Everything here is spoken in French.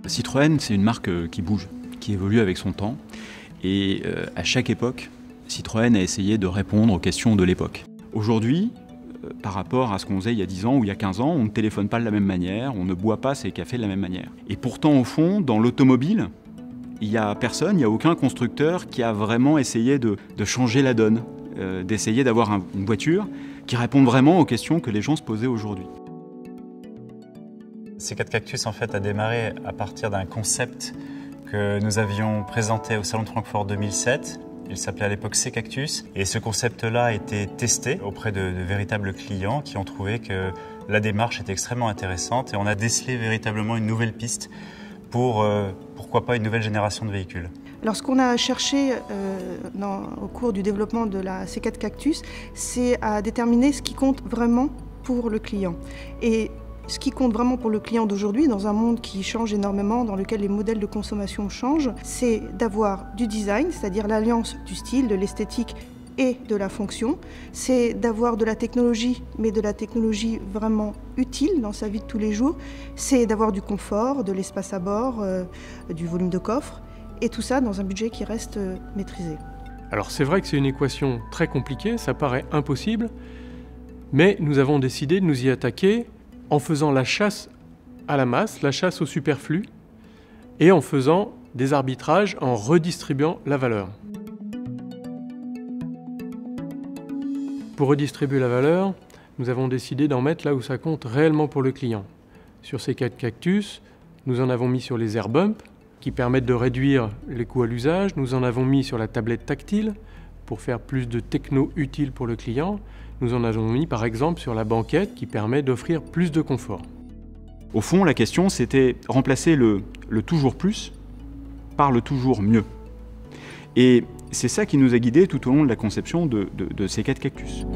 Citroën, c'est une marque qui bouge, qui évolue avec son temps. Et à chaque époque, Citroën a essayé de répondre aux questions de l'époque. Aujourd'hui, par rapport à ce qu'on faisait il y a 10 ans ou il y a 15 ans, on ne téléphone pas de la même manière, on ne boit pas ses cafés de la même manière. Et pourtant, au fond, dans l'automobile, il n'y a personne, il n'y a aucun constructeur qui a vraiment essayé de changer la donne, d'essayer d'avoir une voiture qui réponde vraiment aux questions que les gens se posaient aujourd'hui. C4 Cactus en fait a démarré à partir d'un concept que nous avions présenté au Salon de Francfort 2007. Il s'appelait à l'époque C-Cactus et ce concept-là a été testé auprès de véritables clients qui ont trouvé que la démarche était extrêmement intéressante et on a décelé véritablement une nouvelle piste pour, pourquoi pas, une nouvelle génération de véhicules. Alors ce qu'on a cherché au cours du développement de la C4 Cactus, c'est à déterminer ce qui compte vraiment pour le client. Et ce qui compte vraiment pour le client d'aujourd'hui, dans un monde qui change énormément, dans lequel les modèles de consommation changent, c'est d'avoir du design, c'est-à-dire l'alliance du style, de l'esthétique et de la fonction. C'est d'avoir de la technologie, mais de la technologie vraiment utile dans sa vie de tous les jours. C'est d'avoir du confort, de l'espace à bord, du volume de coffre, et tout ça dans un budget qui reste maîtrisé. Alors c'est vrai que c'est une équation très compliquée, ça paraît impossible, mais nous avons décidé de nous y attaquer en faisant la chasse à la masse, la chasse au superflu, et en faisant des arbitrages, en redistribuant la valeur. Pour redistribuer la valeur, nous avons décidé d'en mettre là où ça compte réellement pour le client. Sur ces C4 Cactus, nous en avons mis sur les air bumps, qui permettent de réduire les coûts à l'usage. Nous en avons mis sur la tablette tactile, pour faire plus de techno utile pour le client. Nous en avons mis par exemple sur la banquette qui permet d'offrir plus de confort. Au fond, la question c'était remplacer le toujours plus par le toujours mieux. Et c'est ça qui nous a guidés tout au long de la conception de C4 Cactus.